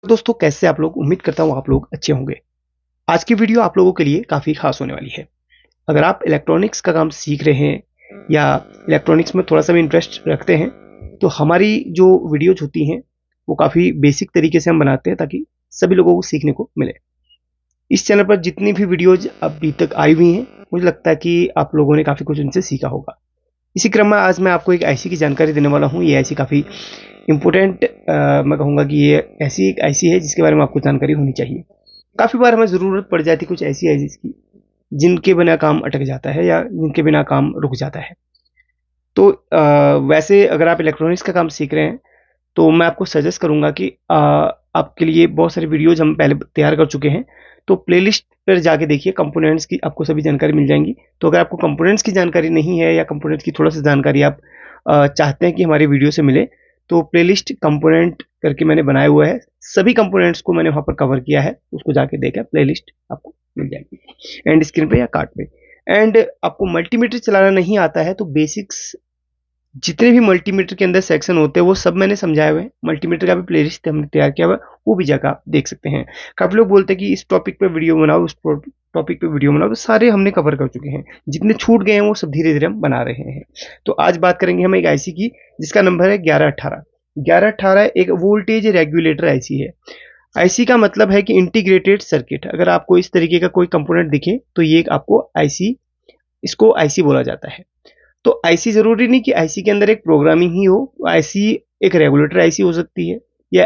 दोस्तों कैसे आप लोग। उम्मीद करता हूँ आप लोग अच्छे होंगे। आज की वीडियो आप लोगों के लिए काफ़ी खास होने वाली है। अगर आप इलेक्ट्रॉनिक्स का काम सीख रहे हैं या इलेक्ट्रॉनिक्स में थोड़ा सा भी इंटरेस्ट रखते हैं तो हमारी जो वीडियोज होती हैं वो काफ़ी बेसिक तरीके से हम बनाते हैं ताकि सभी लोगों को सीखने को मिले। इस चैनल पर जितनी भी वीडियोज अभी तक आई हुई हैं मुझे लगता है कि आप लोगों ने काफ़ी कुछ उनसे सीखा होगा। इसी क्रम में आज मैं आपको एक आईसी की जानकारी देने वाला हूँ। ये आईसी काफ़ी इम्पोर्टेंट, मैं कहूँगा कि ये ऐसी एक आईसी है जिसके बारे में आपको जानकारी होनी चाहिए। काफ़ी बार हमें ज़रूरत पड़ जाती है कुछ ऐसी आईसीज़ की जिनके बिना काम अटक जाता है या जिनके बिना काम रुक जाता है। तो वैसे अगर आप इलेक्ट्रॉनिक्स का काम सीख रहे हैं तो मैं आपको सजेस्ट करूँगा कि आपके लिए बहुत सारी वीडियोज़ हम पहले तैयार कर चुके हैं। तो प्लेलिस्ट पर जाके देखिए, कंपोनेंट्स की आपको सभी जानकारी मिल जाएँगी। तो अगर आपको कंपोनेंट्स की जानकारी नहीं है या कंपोनेंट्स की थोड़ा-सा जानकारी आप चाहते हैं कि हमारी वीडियो से मिले, तो प्लेलिस्ट कंपोनेंट करके मैंने बनाया हुआ है। सभी कंपोनेंट्स को मैंने वहाँ पर कवर किया है, उसको जाके देखें, प्लेलिस्ट आपको मिल जाएगी एंड स्क्रीन पे या कार्ड पे। एंड आपको मल्टीमीटर चलाना नहीं आता है तो बेसिक्स जितने भी मल्टीमीटर के अंदर सेक्शन होते हैं वो सब मैंने समझाए हुए हैं। मल्टीमीटर का भी प्लेलिस्ट हमने तैयार किया हुआ है, वो भी जाकर आप देख सकते हैं। काफ़ी लोग बोलते हैं कि इस टॉपिक पे वीडियो बनाओ, उस टॉपिक पे वीडियो बनाओ, तो सारे हमने कवर कर चुके हैं। जितने छूट गए हैं वो सब धीरे धीरे हम बना रहे हैं। तो आज बात करेंगे हम एक आईसी की जिसका नंबर है 1118। 1118 एक वोल्टेज रेगुलेटर आईसी है। आईसी का मतलब है कि इंटीग्रेटेड सर्किट। अगर आपको इस तरीके का कोई कंपोनेंट दिखे तो ये एक आपको आईसी, इसको आईसी बोला जाता है। तो आईसी ज़रूरी नहीं कि आईसी के अंदर एक प्रोग्रामिंग ही हो। आईसी एक रेगुलेटर आईसी हो सकती है या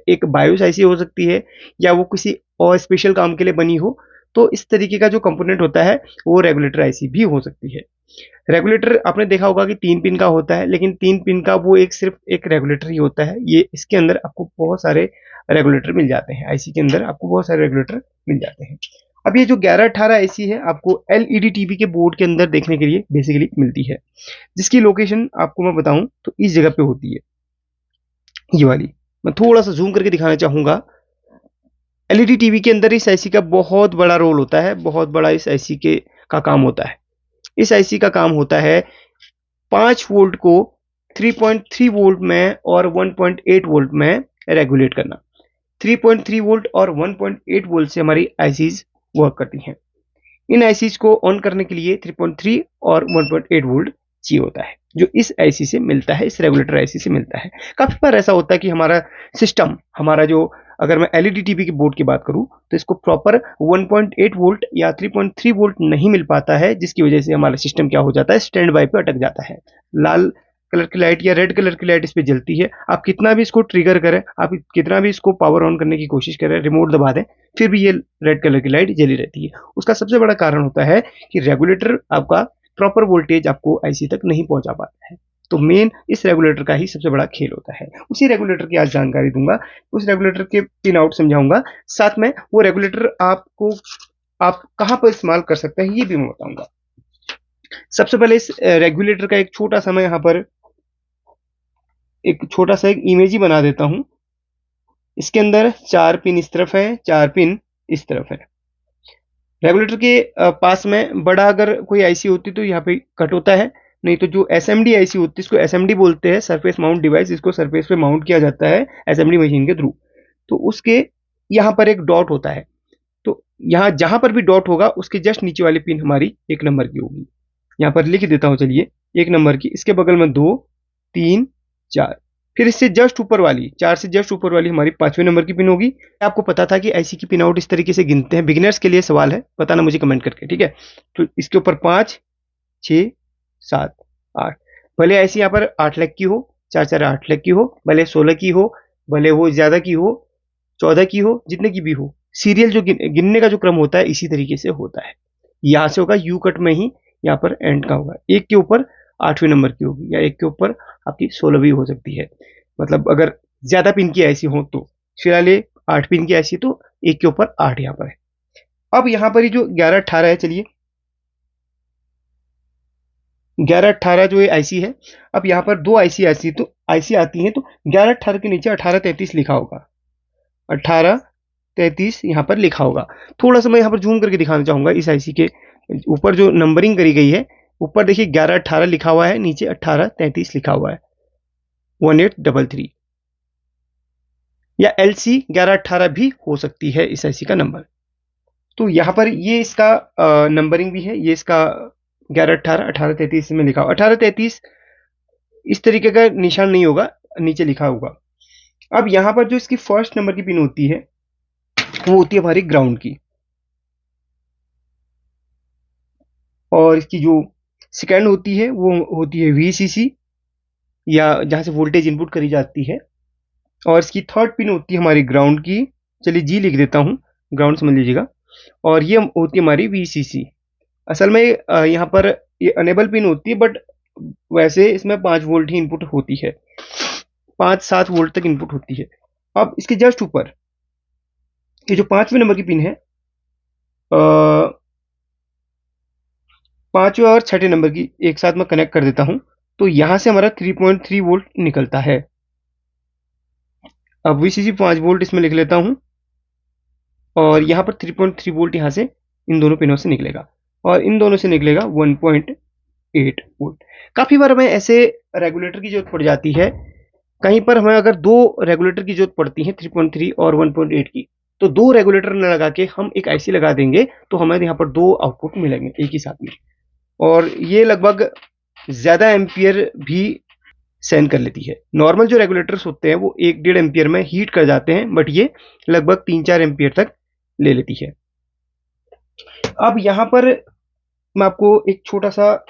एक बायोस आईसी हो सकती है या वो किसी और स्पेशल काम के लिए बनी हो। तो इस तरीके का जो कंपोनेंट होता है वो रेगुलेटर आईसी भी हो सकती है। रेगुलेटर आपने देखा होगा कि 3 पिन का होता है, लेकिन 3 पिन का वो एक सिर्फ एक रेगुलेटर ही होता है। ये इसके अंदर आपको बहुत सारे रेगुलेटर मिल जाते हैं। आईसी के अंदर आपको बहुत सारे रेगुलेटर मिल जाते हैं। अब ये जो 1118 आईसी है आपको एलईडी टीवी के बोर्ड के अंदर देखने के लिए बेसिकली मिलती है, जिसकी लोकेशन आपको मैं बताऊं तो इस जगह पे होती है, ये वाली। मैं थोड़ा सा जूम करके दिखाना चाहूंगा। एलईडी टीवी के अंदर इस आईसी का बहुत बड़ा रोल होता है, बहुत बड़ा इस आईसी के का काम होता है। इस आईसी का काम होता है 5 वोल्ट को 3.3 वोल्ट में और 1.8 वोल्ट में रेगुलेट करना। 3.3 वोल्ट और 1.8 वोल्ट से हमारी आईसीज वर्क करती हैं। इन आईसीज को ऑन करने के लिए 3.3 और 1.8 वोल्ट चाहिए होता है, जो इस आईसी से मिलता है, इस रेगुलेटर आईसी से मिलता है। काफी बार ऐसा होता है कि हमारा सिस्टम, हमारा जो, अगर मैं एलईडी टीवी के बोर्ड की बात करूं तो इसको प्रॉपर 1.8 वोल्ट या 3.3 वोल्ट नहीं मिल पाता है, जिसकी वजह से हमारा सिस्टम क्या हो जाता है, स्टैंड बाय पे अटक जाता है। लाल कलर की लाइट या रेड कलर की लाइट इस पे जलती है। आप कितना भी इसको ट्रिगर करें, आप कितना भी इसको पावर ऑन करने की कोशिश करें, रिमोट दबा दें, फिर भी ये रेड कलर की लाइट जली रहती है। उसका सबसे बड़ा कारण होता है कि रेगुलेटर आपका प्रॉपर वोल्टेज आपको आईसी तक नहीं पहुंचा पाता है। तो मेन इस रेगुलेटर का ही सबसे बड़ा खेल होता है। उसी रेगुलेटर की आज जानकारी दूंगा, उस रेगुलेटर के पिन आउट समझाऊंगा, साथ में वो रेगुलेटर आपको आप कहां पर इस्तेमाल कर सकते हैं ये भी मैं बताऊंगा। सबसे पहले इस रेगुलेटर का एक छोटा सा, मैं यहाँ पर एक छोटा सा एक इमेज ही बना देता हूं। इसके अंदर 4 पिन इस तरफ है, 4 पिन इस तरफ है। रेगुलेटर के पास में बड़ा अगर कोई आईसी होती तो यहाँ पे कट होता है, नहीं तो जो एसएमडी आईसी होती है, इसको एसएमडी बोलते हैं, सरफेस माउंट डिवाइस। इसको सरफेस पे माउंट किया जाता है एसएमडी मशीन के थ्रू। तो उसके यहाँ पर एक डॉट होता है। तो यहाँ जहां पर भी डॉट होगा उसके जस्ट नीचे वाली पिन हमारी 1 नंबर की होगी। यहाँ पर लिख देता हूँ, चलिए, 1 नंबर की। इसके बगल में 2, 3, 4, फिर इससे जस्ट ऊपर वाली, 4 से जस्ट ऊपर वाली हमारी 5वें नंबर की पिन होगी। आपको पता था कि आईसी की पिन आउट इस तरीके से गिनते हैं? बिगिनर्स के लिए सवाल है, बताना मुझे कमेंट करके, ठीक है। तो इसके ऊपर 5, 6, 7, 8। भले आईसी यहाँ पर 8 लाख की हो, 4 4 8 लाख की हो, भले 16 की हो, भले वो ज्यादा की हो, 14 की हो, जितने की भी हो, सीरियल जो गिनने का जो क्रम होता है इसी तरीके से होता है। यहाँ से होगा यू कट में ही, यहाँ पर एंड का होगा। एक के ऊपर 8वें नंबर की होगी या एक के ऊपर आपकी 16वीं हो सकती है। मतलब अगर ज्यादा पिन की ऐसी हो तो, फिलहाल ये 8 पिन की ऐसी, तो एक के ऊपर 8 यहाँ पर है। अब यहाँ पर ही जो 1118 है, चलिए, 1118 जो ये आईसी है, अब यहाँ पर 2 आईसी आईसी आती है, तो 1118 के नीचे 1833 लिखा होगा। 1833 यहाँ पर लिखा होगा। थोड़ा सा मैं यहाँ पर जूम करके दिखाना चाहूंगा। इस आईसी के ऊपर जो नंबरिंग करी गई है, ऊपर देखिए 1118 लिखा हुआ है, नीचे 1833 लिखा हुआ है, 1833। या LC 1118 भी हो सकती है इस IC का नंबर। तो यहाँ पर ये इसका नंबरिंग भी है, ये इसका 1118 1833 में लिखा हुआ। 1833 इस तरीके का निशान नहीं होगा, नीचे लिखा होगा। अब यहाँ पर जो इसकी फर्स्ट नंबर की पिन होती है वो होती है हमारी ग्राउंड की, और इसकी जो सेकेंड होती है वो होती है VCC, या जहाँ से वोल्टेज इनपुट करी जाती है, और इसकी थर्ड पिन होती है हमारी ग्राउंड की। चलिए जी लिख देता हूँ, ग्राउंड समझ लीजिएगा। और ये होती है हमारी VCC। असल में यहाँ पर ये अनेबल पिन होती है, बट वैसे इसमें 5 वोल्ट ही इनपुट होती है, 5-7 वोल्ट तक इनपुट होती है। अब इसके जस्ट ऊपर ये जो 5वें नंबर की पिन है, 5वें और 6ठे नंबर की एक साथ मैं कनेक्ट कर देता हूं, तो यहां से हमारा 3.3 वोल्ट निकलता है। अब VCC 5 वोल्ट इसमें लिख लेता हूं, और यहाँ पर 3.3 वोल्ट यहाँ से इन दोनों पिनों से निकलेगा, और इन दोनों से निकलेगा 1.8 वोल्ट। काफ़ी बार हमें ऐसे रेगुलेटर की जरूरत पड़ जाती है, कहीं पर हमें अगर दो रेगुलेटर की जरूरत पड़ती है 3.3 और 1.8 की, तो दो रेगुलेटर न लगा के हम एक IC लगा देंगे, तो हमें यहाँ पर दो आउटपुट मिलेंगे एक ही साथ में, और ये लगभग ज़्यादा एम्पियर भी सहन कर लेती है। नॉर्मल जो रेगुलेटर्स होते हैं वो 1-1.5 एम्पियर में हीट कर जाते हैं, बट ये लगभग 3-4 एम्पियर तक ले लेती है। अब यहाँ पर मैं आपको एक छोटा सा,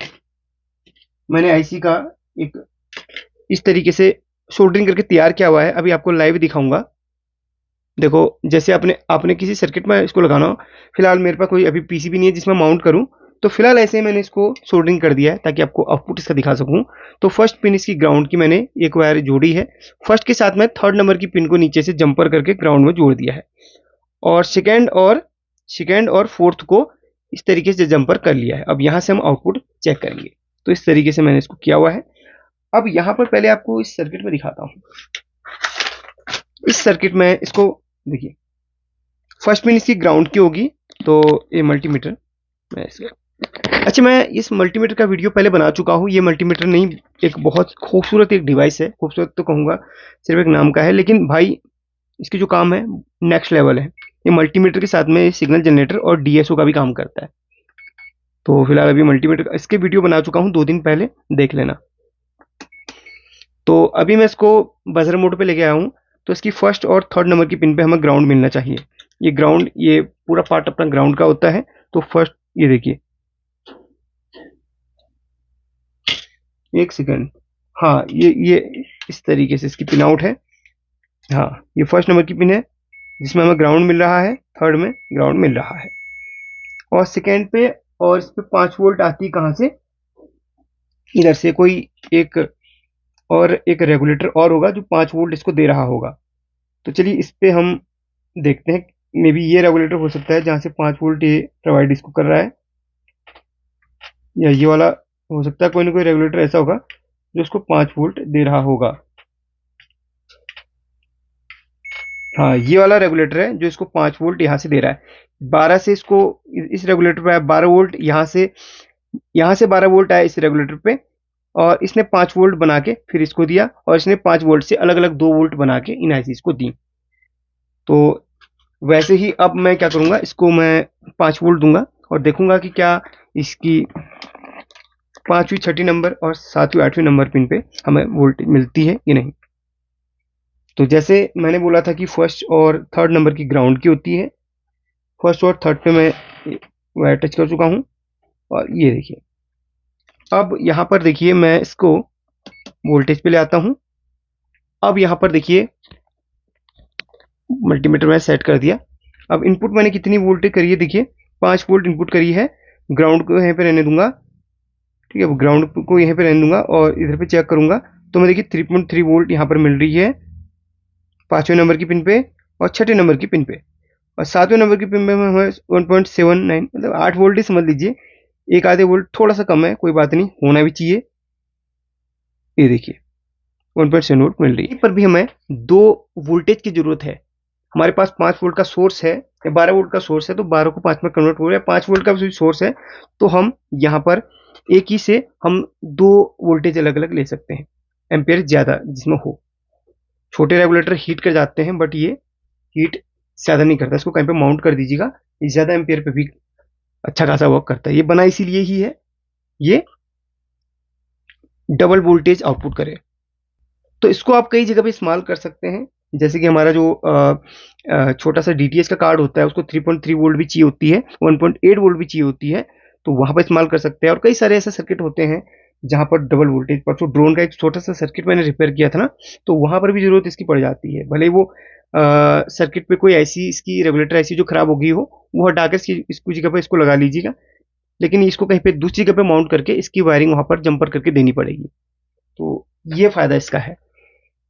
मैंने IC का एक इस तरीके से सोल्डरिंग करके तैयार किया हुआ है, अभी आपको लाइव दिखाऊंगा। देखो, जैसे आपने आपने किसी सर्किट में इसको लगाना हो, फिलहाल मेरे पास कोई अभी PCB नहीं है जिसमें माउंट करूं, तो फिलहाल ऐसे ही मैंने इसको सोल्डरिंग कर दिया है ताकि आपको आउटपुट इसका दिखा सकूं। तो फर्स्ट पिन इसकी ग्राउंड की मैंने एक वायर जोड़ी है, फर्स्ट के साथ में थर्ड नंबर की पिन को नीचे से जंपर करके ग्राउंड में जोड़ दिया है, और सेकेंड और फोर्थ को इस तरीके से जंपर कर लिया है। अब यहाँ से हम आउटपुट चेक करेंगे, तो इस तरीके से मैंने इसको किया हुआ है। अब यहाँ पर पहले आपको इस सर्किट में दिखाता हूँ। इस सर्किट में इसको देखिए, फर्स्ट पिन इसकी ग्राउंड की होगी, तो ये मल्टीमीटर मैं अच्छा, मैं इस मल्टीमीटर का वीडियो पहले बना चुका हूँ। ये मल्टीमीटर नहीं, एक बहुत खूबसूरत एक डिवाइस है, खूबसूरत तो कहूँगा सिर्फ एक नाम का है, लेकिन भाई इसकी जो काम है नेक्स्ट लेवल है। ये मल्टीमीटर के साथ में सिग्नल जनरेटर और DSO का भी काम करता है। तो फिलहाल अभी मल्टीमीटर का इसके वीडियो बना चुका हूँ 2 दिन पहले, देख लेना। तो अभी मैं इसको बजर मोड पे लेके आया हूँ, तो इसकी फर्स्ट और थर्ड नंबर की पिन पे हमें ग्राउंड मिलना चाहिए। ये ग्राउंड, ये पूरा पार्ट अपना ग्राउंड का होता है। तो फर्स्ट ये देखिए, एक सेकेंड, हाँ ये इस तरीके से इसकी पिन आउट है। हाँ, ये फर्स्ट नंबर की पिन है जिसमें हमें ग्राउंड मिल रहा है, थर्ड में ग्राउंड मिल रहा है, और सेकेंड पे, और इस पे 5 वोल्ट आती है कहाँ से, इधर से कोई एक, और एक रेगुलेटर और होगा जो 5 वोल्ट इसको दे रहा होगा। तो चलिए इस पे हम देखते हैं, मे बी ये रेगुलेटर हो सकता है जहाँ से 5 वोल्ट ये प्रोवाइड इसको कर रहा है, या ये वाला हो सकता है, कोई ना कोई रेगुलेटर ऐसा होगा जो इसको 5 वोल्ट दे रहा होगा। हाँ, ये वाला रेगुलेटर है जो इसको 5 वोल्ट यहाँ से दे रहा है। 12 से इसको, इस रेगुलेटर पे 12 वोल्ट, यहाँ से 12 वोल्ट आया इस रेगुलेटर पे, और इसने 5 वोल्ट बना के फिर इसको दिया, और इसने 5 वोल्ट से अलग अलग 2 वोल्ट बना के इन ICs को दी। तो वैसे ही अब मैं क्या करूँगा, इसको मैं 5 वोल्ट दूंगा और देखूंगा कि क्या इसकी 5वीं 6ठी नंबर और 7वीं 8वीं नंबर पिन पे हमें वोल्टेज मिलती है कि नहीं। तो जैसे मैंने बोला था कि फर्स्ट और थर्ड नंबर की ग्राउंड की होती है, फर्स्ट और थर्ड पे मैं वायर टच कर चुका हूँ, और ये देखिए। अब यहाँ पर देखिए, मैं इसको वोल्टेज पे ले आता हूँ। अब यहाँ पर देखिए, मल्टीमीटर मैंने सेट कर दिया। अब इनपुट मैंने कितनी वोल्टेज करी है, देखिए 5 वोल्ट इनपुट करी है। ग्राउंड को यहाँ पे रहने दूंगा, ठीक है, ग्राउंड को यहाँ पे रहने दूंगा, और इधर पे चेक करूंगा तो मैं देखिए 3.3 वोल्ट यहाँ पर मिल रही है 5वें नंबर की पिन पे और 6ठे नंबर की पिन पे, और 7वें नंबर की पिन पे हमें 1.79, मतलब 8 वोल्ट ही समझ लीजिए, एक आधे वोल्ट थोड़ा सा कम है, कोई बात नहीं, होना भी चाहिए। ये देखिए 1.7 वोल्ट मिल रही है। पर भी हमें 2 वोल्टेज की जरूरत है। हमारे पास 5 वोल्ट का सोर्स है या 12 वोल्ट का सोर्स है, तो 12 को 5 में कन्वर्ट हो गया, 5 वोल्ट का सोर्स है, तो हम यहाँ पर एक ही से हम 2 वोल्टेज अलग अलग ले सकते हैं, एम्पियर ज़्यादा जिसमें हो। छोटे रेगुलेटर हीट कर जाते हैं, बट ये हीट ज़्यादा नहीं करता। इसको कहीं पे माउंट कर दीजिएगा, ये ज़्यादा एम्पियर पे भी अच्छा खासा वर्क करता है। ये बना इसीलिए ही है, ये डबल वोल्टेज आउटपुट करे। तो इसको आप कई जगह पे इस्तेमाल कर सकते हैं। जैसे कि हमारा जो छोटा सा डीटीएच का कार्ड होता है, उसको 3.3 वोल्ट भी चाहिए होती है, 1.8 वोल्ट भी चाहिए होती है, तो वहां पर इस्तेमाल कर सकते हैं। और कई सारे ऐसे सर्किट होते हैं जहां पर डबल वोल्टेज पर, तो ड्रोन का एक छोटा सा सर्किट मैंने रिपेयर किया था ना, तो वहां पर भी जरूरत इसकी पड़ जाती है। भले ही वो सर्किट पे कोई ऐसी इसकी रेगुलेटर ऐसी जो खराब हो गई हो, वो हटाकर इसकी जगह पर इसको लगा लीजिएगा, लेकिन इसको कहीं पे दूसरी जगह पे माउंट करके इसकी वायरिंग वहां पर जंपर करके देनी पड़ेगी। तो ये फायदा इसका है।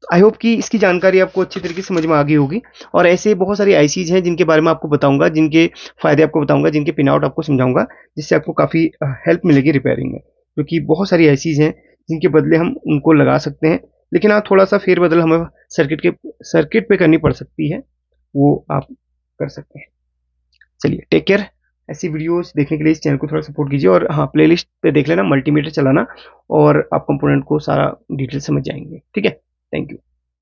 आई होप कि इसकी जानकारी आपको अच्छी तरीके से समझ में आ गई होगी। और ऐसे बहुत सारी आईसीज हैं जिनके बारे में आपको बताऊंगा, जिनके फायदे आपको बताऊंगा, जिनके पिन आउट आपको समझाऊंगा, जिससे आपको काफ़ी हेल्प मिलेगी रिपेयरिंग में। क्योंकि बहुत सारी आईसीज हैं जिनके बदले हम उनको लगा सकते हैं, लेकिन हाँ थोड़ा सा फेरबदल हमें सर्किट पे करनी पड़ सकती है, वो आप कर सकते हैं। चलिए, टेक केयर। ऐसी वीडियोस देखने के लिए इस चैनल को थोड़ा सपोर्ट कीजिए। और हाँ, प्लेलिस्ट पे देख लेना, मल्टीमीटर चलाना, और आप कंपोनेंट को सारा डिटेल समझ जाएंगे। ठीक है, थैंक यू।